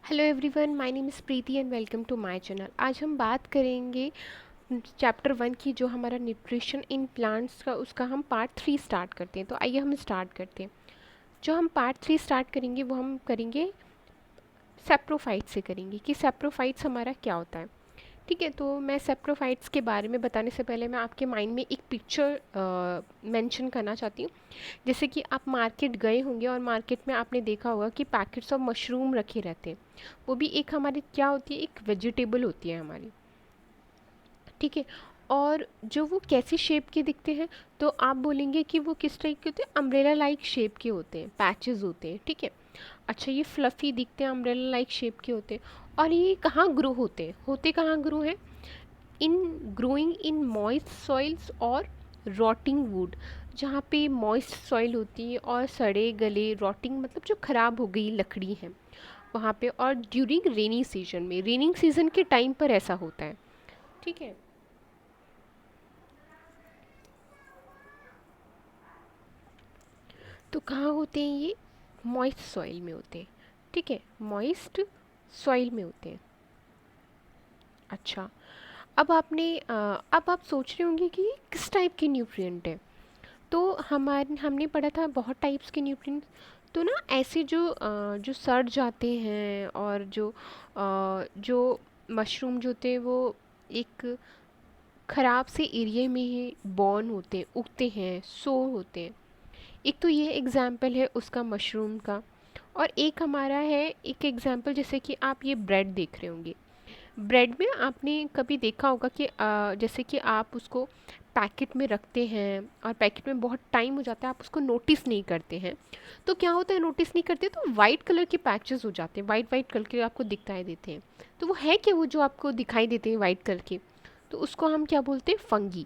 Hello everyone, my name is Preeti and welcome to my channel. आज हम बात करेंगे चैप्टर 1 की, जो हमारा न्यूट्रिशन इन प्लांट्स का, उसका हम पार्ट 3 स्टार्ट करते हैं। तो आइए हम स्टार्ट करते हैं। जो हम पार्ट 3 स्टार्ट करेंगे वो हम करेंगे सेप्रोफाइट से करेंगे कि सेप्रोफाइट्स हमारा क्या होता है। ठीक है, तो मैं सेप्रोफाइट्स के बारे में बताने से पहले मैं आपके माइंड में एक पिक्चर मेंशन करना चाहती हूँ। जैसे कि आप मार्केट गए होंगे और मार्केट में आपने देखा होगा कि पैकेट्स ऑफ मशरूम रखे रहते हैं। वो भी एक हमारी क्या होती है, एक वेजिटेबल होती है हमारी। ठीक है, और जो वो कैसी शेप के दिखते हैं, तो आप बोलेंगे कि वो किस टाइप के होते हैं, अम्ब्रेला लाइक शेप के होते हैं, पैचेस होते हैं। ठीक है, अच्छा, ये फ्लफ़ी दिखते हैं, अम्ब्रेला लाइक शेप के होते हैं। और ये कहाँ ग्रो होते हैं, होते कहाँ ग्रो हैं, इन ग्रोइंग इन मॉइस्ट सॉइल्स और रॉटिंग वुड। जहाँ पे मॉइस्ट सॉइल होती है और सड़े गले, रॉटिंग मतलब जो ख़राब हो गई लकड़ी है वहाँ पे, और ड्यूरिंग रेनी सीजन में, रेनिंग सीजन के टाइम पर ऐसा होता है। ठीक है, तो कहाँ होते हैं ये, मॉइस्ट सॉइल में होते हैं। ठीक है, मॉइस्ट सॉइल में होते हैं। अच्छा, अब आप सोच रहे होंगे कि ये किस टाइप के न्यूट्रिएंट है। तो हमने पढ़ा था बहुत टाइप्स के न्यूट्रिएंट। तो ना ऐसे जो सड़ जाते हैं, और जो मशरूम जो होते हैं वो एक ख़राब से एरिया में ही बॉर्न होते हैं, उगते हैं, सो होते हैं। एक तो ये एग्ज़ाम्पल है उसका मशरूम का। और एक हमारा है एक एग्ज़ाम्पल, जैसे कि आप ये ब्रेड देख रहे होंगे। ब्रेड में आपने कभी देखा होगा कि जैसे कि आप उसको पैकेट में रखते हैं और पैकेट में बहुत टाइम हो जाता है, आप उसको नोटिस नहीं करते हैं। तो क्या होता है, नोटिस नहीं करते तो वाइट कलर के पैचेस हो जाते हैं, वाइट वाइट कलर के आपको दिखाई देते हैं। तो वो है क्या, वो जो आपको दिखाई देते हैं वाइट कलर के, तो उसको हम क्या बोलते हैं, फंगी।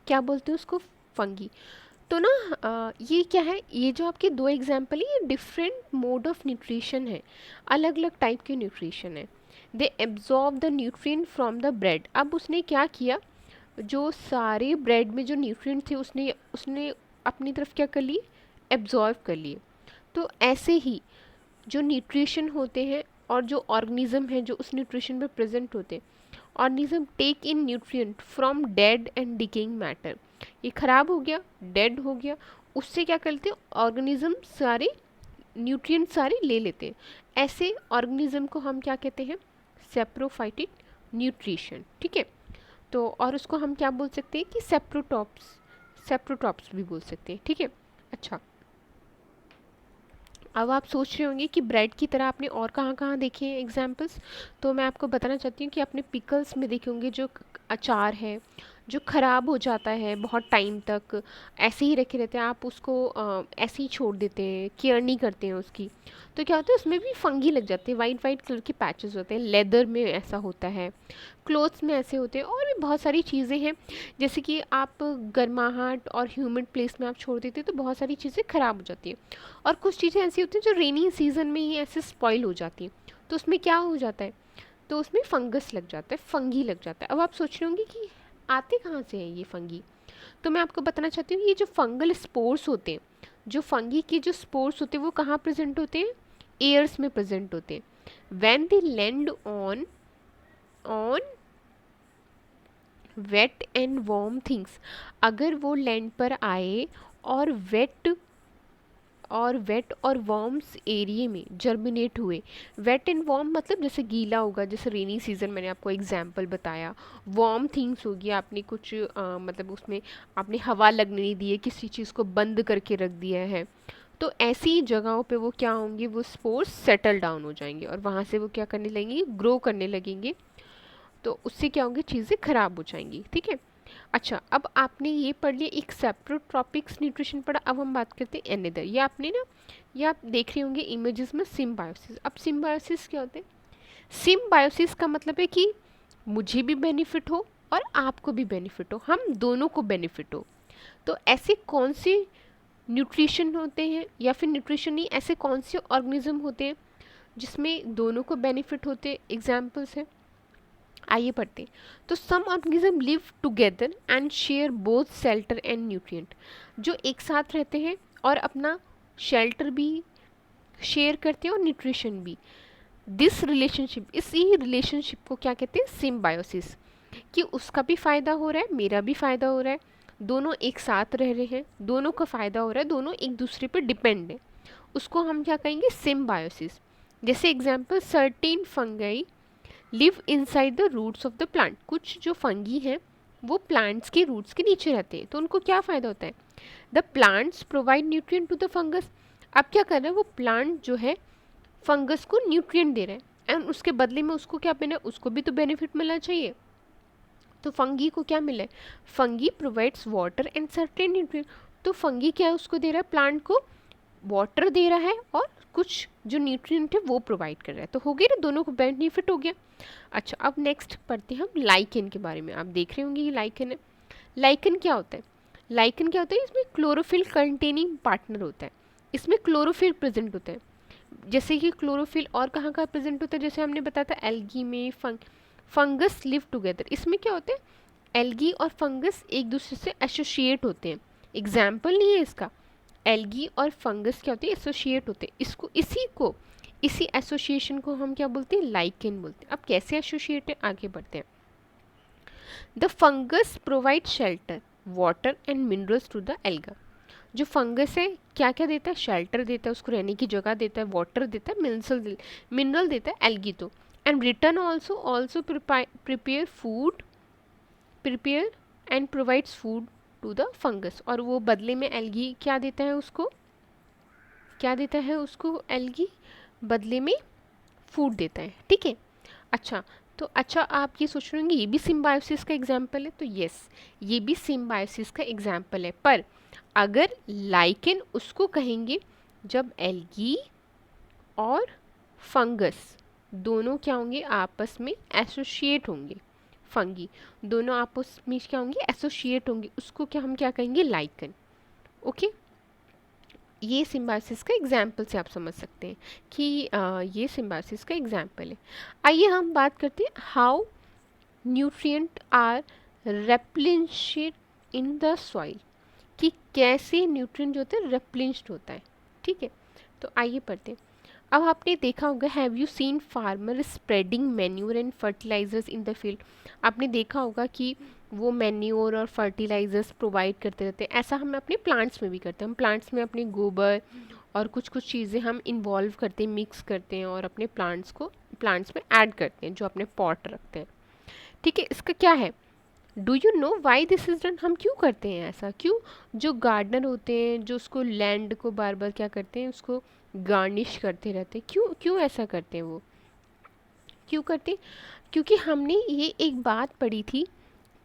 क्या बोलते हैं उसको, फंगी। तो ना ये क्या है, ये जो आपके दो एग्जाम्पल है, ये डिफरेंट मोड ऑफ न्यूट्रिशन है, अलग अलग टाइप के न्यूट्रिशन है। They absorb the nutrient from the bread. अब उसने क्या किया, जो सारे ब्रेड में जो न्यूट्रिएंट थे उसने उसने अपनी तरफ क्या कर लिए, एब्जॉर्व कर लिए। तो ऐसे ही जो न्यूट्रिशन होते हैं और जो ऑर्गेनिज्म है जो उस न्यूट्रिशन में प्रेजेंट होते हैं, organism take in nutrient from dead and decaying matter. ये खराब हो गया, डेड हो गया, उससे क्या करते हैं, ऑर्गेनिज्म सारे न्यूट्रिएंट सारे ले लेते हैं। ऐसे ऑर्गेनिज्म को हम क्या कहते हैं, सेप्रोफाइटिक न्यूट्रिशन। ठीक है, तो और उसको हम क्या बोल सकते हैं कि सेप्रोटॉप्स, सेप्रोटॉप्स भी बोल सकते हैं। ठीक है, अच्छा, अब आप सोच रहे होंगे कि ब्रेड की तरह आपने और कहाँ कहाँ देखे हैं एग्जाम्पल्स। तो मैं आपको बताना चाहती हूँ कि आपने पिकल्स में देखे होंगे, जो अचार है जो ख़राब हो जाता है बहुत टाइम तक, ऐसे ही रखे रहते हैं, आप उसको ऐसे ही छोड़ देते हैं, केयर नहीं करते हैं उसकी। तो क्या होता है, उसमें भी फंगी लग जाते हैं, वाइट वाइट कलर के पैचेस होते हैं, लेदर में ऐसा होता है, क्लोथ्स में ऐसे होते हैं, और भी बहुत सारी चीज़ें हैं। जैसे कि आप गर्माहट और ह्यूमिड प्लेस में आप छोड़ देते हैं तो बहुत सारी चीज़ें ख़राब हो जाती हैं। और कुछ चीज़ें ऐसी होती हैं जो रेनी सीज़न में ही ऐसे स्पॉइल हो जाती हैं, तो उसमें क्या हो जाता है, तो उसमें फंगस लग जाता है, फंगी लग जाता है। अब आप सोच रहे होंगे कि आते कहाँ से हैं ये फंगी। तो मैं आपको बताना चाहती हूँ, ये जो फंगल स्पोर्स होते हैं, जो फंगी के जो स्पोर्स होते हैं वो कहाँ प्रेजेंट होते हैं, एयर्स में प्रेजेंट होते हैं। When they land on on wet and warm things, अगर वो लैंड पर आए और वेट और वार्म्स एरिया में जर्मिनेट हुए। वेट एंड वार्म मतलब जैसे गीला होगा, जैसे रेनी सीजन मैंने आपको एग्जांपल बताया। वार्म थिंग्स होगी, आपने कुछ मतलब उसमें आपने हवा लगने नहीं दी है, किसी चीज़ को बंद करके रख दिया है, तो ऐसी जगहों पे वो क्या होंगे, वो स्पोर्स सेटल डाउन हो जाएंगे और वहाँ से वो क्या करने लगेंगे, ग्रो करने लगेंगे। तो उससे क्या होंगे, चीज़ें खराब हो जाएंगी। ठीक है, अच्छा, अब आपने ये पढ़ लिया, एक सेप्रोट्रॉपिक्स न्यूट्रिशन पढ़ा। अब हम बात करते हैं एनेदर। ये आपने ना, ये आप देख रहे होंगे इमेजेस में, सिम्बायोसिस। अब सिम्बायोसिस क्या होते हैं, सिम्बायोसिस का मतलब है कि मुझे भी बेनिफिट हो और आपको भी बेनिफिट हो, हम दोनों को बेनिफिट हो। तो ऐसे कौन से न्यूट्रिशन होते हैं, या फिर न्यूट्रिशन नहीं, ऐसे कौन से ऑर्गेनिज्म होते हैं जिसमें दोनों को बेनिफिट होते, एग्जाम्पल्स हैं। आइए पढ़ते हैं। तो some organism live together and share both shelter and nutrient. जो एक साथ रहते हैं और अपना शेल्टर भी शेयर करते हैं और न्यूट्रिशन भी। दिस रिलेशनशिप, इसी रिलेशनशिप को क्या कहते हैं, सिम्बायोसिस, कि उसका भी फ़ायदा हो रहा है, मेरा भी फ़ायदा हो रहा है, दोनों एक साथ रह रहे हैं, दोनों का फ़ायदा हो रहा है, दोनों एक दूसरे पर डिपेंड है, उसको हम क्या कहेंगे, सिम्बायोसिस। जैसे example, certain fungi live inside the roots of the plant, कुछ जो फंगी हैं वो प्लांट्स के रूट्स के नीचे रहते हैं, तो उनको क्या फ़ायदा होता है, the plants provide nutrient to the fungus. अब क्या कर रहे हैं, वो प्लांट जो है फंगस को न्यूट्रिएंट दे रहे हैं, एंड उसके बदले में उसको क्या मिला, उसको भी तो बेनिफिट मिलना चाहिए। तो फंगी को क्या मिला है, fungi provides water and certain nutrient, तो फंगी क्या है, उसको दे रहा है, प्लांट को वाटर दे रहा है और कुछ जो न्यूट्रिएंट है वो प्रोवाइड कर रहा है, तो हो गया ना, दोनों को बेनिफिट हो गया। अच्छा, अब नेक्स्ट पढ़ते हैं हम लाइकेन के बारे में। आप देख रहे होंगे ये लाइकेन है। लाइकेन क्या होता है, लाइकेन क्या होता है, इसमें क्लोरोफिल कंटेनिंग पार्टनर होता है, इसमें क्लोरोफिल प्रेजेंट होता है। जैसे कि क्लोरोफिल और कहाँ कहाँ प्रेजेंट होता है, जैसे हमने बताया था एल्गी में, फंगस लिव टुगेदर, इसमें क्या होता है, एल्गी और फंगस एक दूसरे से एसोसिएट होते हैं। एग्जाम्पल नहीं है इसका, एल्गी और फंगस क्या होते हैं, एसोसिएट होते हैं, इसी एसोसिएशन को हम क्या बोलते हैं, लाइकेन बोलते हैं। अब कैसे एसोसिएट है, आगे बढ़ते हैं। The fungus provide shelter, water and minerals to the alga, जो फंगस है क्या क्या देता है, शेल्टर देता है, उसको रहने की जगह देता है, वाटर देता है, मिनरल देता है एल्गी तो, and return also prepare and provides food to the fungus, और वो बदले में एल्गी क्या देता है उसको, क्या देता है उसको, एल्गी बदले में फूड देता है, ठीक है। अच्छा, तो अच्छा आप ये सोच रहे होंगे ये भी सिम्बायोसिस का एग्जाम्पल है, तो यस, ये भी सिम्बायोसिस का एग्जाम्पल है, पर अगर लाइकेन उसको कहेंगे जब एल्गी और फंगस दोनों क्या होंगे, आपस में एसोसिएट होंगे, फंगी दोनों आपस में क्या होंगे, एसोसिएट होंगे, उसको क्या हम क्या कहेंगे, लाइकेन। ओके, ये सिम्बायोसिस का एग्जाम्पल से आप समझ सकते हैं कि ये सिम्बायोसिस का एग्जाम्पल है। आइए हम बात करते हैं how nutrient are replenished in the soil, कि कैसे न्यूट्रिएंट जो होता है रेप्लिश्ड होता है, ठीक है। तो आइए पढ़ते हैं। अब आपने देखा होगा, have you seen farmer spreading manure and fertilisers in the field, आपने देखा होगा कि वो मैन्योर और फर्टिलाइजर्स प्रोवाइड करते रहते हैं, ऐसा हम अपने प्लांट्स में भी करते हैं, हम प्लांट्स में अपने गोबर और कुछ कुछ चीज़ें हम इन्वॉल्व करते हैं, मिक्स करते हैं और अपने प्लांट्स में ऐड करते हैं, जो अपने पॉट रखते हैं, ठीक है। इसका क्या है, do you know why this is done, हम क्यों करते हैं ऐसा, क्यों, जो गार्डनर होते हैं जो उसको लैंड को बार बार क्या करते हैं, उसको गार्निश करते रहते हैं, क्यों क्यों ऐसा करते हैं, वो क्यों करते हैं, क्योंकि हमने ये एक बात पढ़ी थी,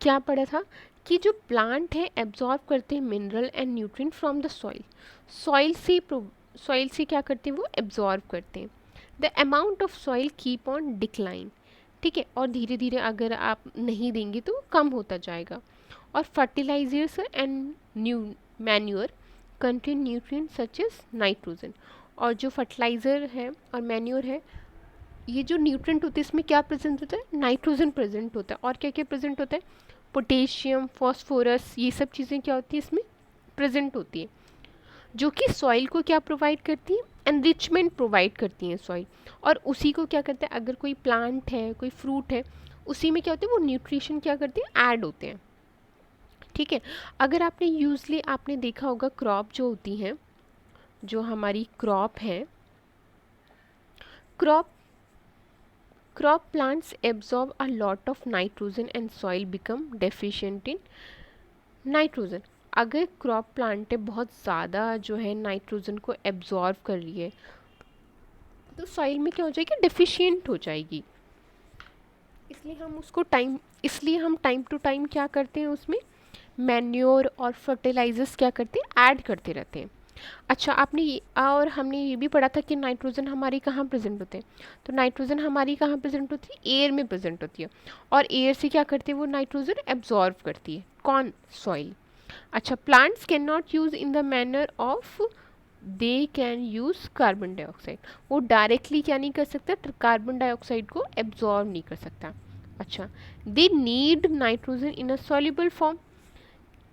क्या पढ़ा था, कि जो प्लांट है एब्जॉर्ब करते हैं mineral and nutrient from the soil, soil से क्या करते हैं, वो एब्जॉर्ब करते हैं, the amount of soil keep on decline, ठीक है, और धीरे धीरे अगर आप नहीं देंगे तो कम होता जाएगा, और fertilisers and new manure contain nutrient such as nitrogen, और जो फर्टिलाइज़र है और मैन्योर है, ये जो न्यूट्रिएंट होते हैं इसमें क्या प्रेजेंट होता है, नाइट्रोजन प्रेजेंट होता है, और क्या क्या प्रेजेंट होता है, पोटेशियम, फॉस्फोरस, ये सब चीज़ें क्या होती है इसमें प्रेजेंट होती है, जो कि सॉइल को क्या प्रोवाइड करती है, एनरिचमेंट प्रोवाइड करती हैं सॉइल, और उसी को क्या करते हैं, अगर कोई प्लांट है, कोई फ्रूट है, उसी में क्या होते हैं, वो न्यूट्रिशन क्या करते हैं, ऐड होते हैं, ठीक है। अगर आपने यूजली आपने देखा होगा, क्रॉप जो होती हैं, जो हमारी क्रॉप है, crop crop plants absorb a lot of nitrogen and soil become deficient in nitrogen, अगर क्रॉप प्लांट बहुत ज़्यादा जो है नाइट्रोजन को एब्जॉर्व कर रही है, तो सॉइल में क्या हो जाएगी, डेफिशिएंट हो जाएगी, इसलिए हम टाइम टू टाइम क्या करते हैं, उसमें मैन्योर और फर्टिलाइजर्स क्या करते हैं, ऐड करते रहते हैं। अच्छा, और हमने ये भी पढ़ा था कि नाइट्रोजन हमारी कहाँ प्रेजेंट होते हैं, तो नाइट्रोजन हमारी कहाँ प्रेजेंट होती है, एयर में प्रेजेंट होती है, और एयर से क्या करती है, वो नाइट्रोजन एब्जॉर्व करती है, कौन, सॉइल। अच्छा, plants can not use in the manner of, they can use carbon dioxide, वो डायरेक्टली क्या नहीं कर सकता, कार्बन डाइऑक्साइड को एब्जॉर्व नहीं कर सकता। अच्छा, they need nitrogen in a soluble form,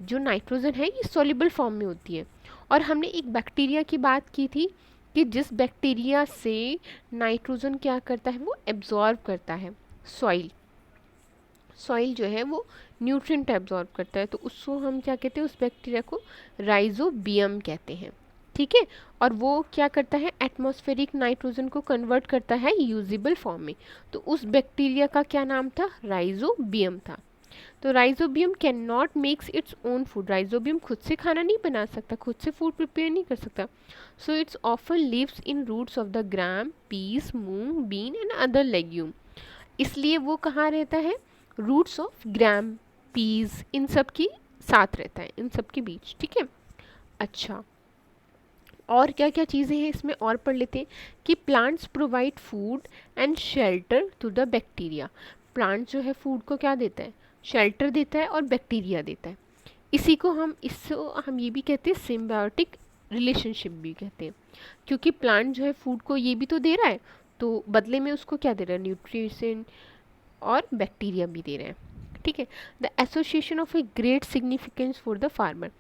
जो नाइट्रोजन है ये सॉल्युबल फॉर्म में होती है, और हमने एक बैक्टीरिया की बात की थी कि जिस बैक्टीरिया से नाइट्रोजन क्या करता है, वो एब्जॉर्ब करता है। सॉइल सॉइल जो है वो न्यूट्रिएंट एब्जॉर्ब करता है, तो उसको हम क्या कहते हैं, उस बैक्टीरिया को राइजोबियम कहते हैं। ठीक है, और वो क्या करता है, एटमॉस्फेरिक नाइट्रोजन को कन्वर्ट करता है यूजेबल फॉर्म में। तो उस बैक्टीरिया का क्या नाम था, राइजोबियम था। तो rhizobium can not makes its own food, rhizobium खुद से खाना नहीं बना सकता, खुद से फूड प्रिपेयर नहीं कर सकता। So it's often lives in roots of the gram, peas, moong, bean and other legume. इसलिए वो कहाँ रहता है, रूट्स ऑफ ग्राम, पीस, इन सब की साथ रहता है, इन सब के बीच। ठीक है, अच्छा, और क्या क्या चीज़ें हैं इसमें और पढ़ लेते हैं कि plants provide food and shelter to the bacteria. Plant जो है फूड को क्या देता है, शेल्टर देता है और बैक्टीरिया देता है। इसको हम ये भी कहते हैं सिम्बायोटिक रिलेशनशिप भी कहते हैं, क्योंकि प्लांट जो है फूड को ये भी तो दे रहा है, तो बदले में उसको क्या दे रहा है, न्यूट्रिशन और बैक्टीरिया भी दे रहे हैं। ठीक है, the association of a great significance for the farmer.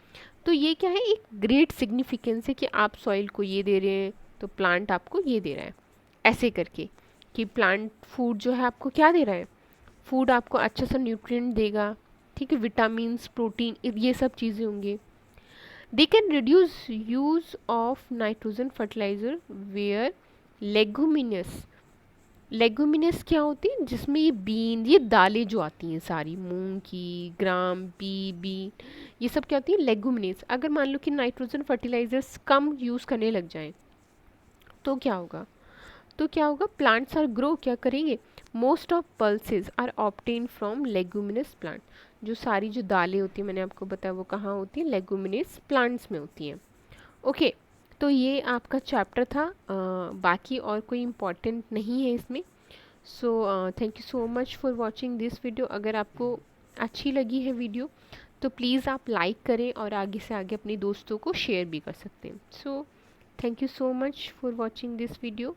तो ये क्या है, एक ग्रेट सिग्निफिकेंस है कि आप सॉइल को ये दे रहे हैं तो प्लांट आपको ये दे रहा है, ऐसे करके कि प्लांट फूड जो है आपको क्या दे रहा है, फूड आपको अच्छा सा न्यूट्रिएंट देगा। ठीक है, विटामिन्स, प्रोटीन, ये सब चीज़ें होंगी। They can reduce use of nitrogen fertiliser where leguminous, leguminous क्या होती है, जिसमें ये बीन, ये दालें जो आती हैं सारी, मूंग की, ग्राम, पी, बीन, ये सब क्या होती है, लेगुमिनस। अगर मान लो कि नाइट्रोजन फर्टिलाइजर्स कम यूज़ करने लग जाएं तो क्या होगा, प्लांट्स आर ग्रो क्या करेंगे, most of pulses are obtain from leguminous plant. जो सारी जो दालें होती हैं मैंने आपको बताया वो कहाँ होती है, लेगुमिनस प्लांट्स में होती हैं। ओके, तो ये आपका चैप्टर था, बाकी और कोई इम्पोर्टेंट नहीं है इसमें। So thank you so much for watching this video. अगर आपको अच्छी लगी है वीडियो तो प्लीज़ आप लाइक करें और आगे से आगे अपने दोस्तों को शेयर भी कर सकते हैं। So thank you so much for watching this video.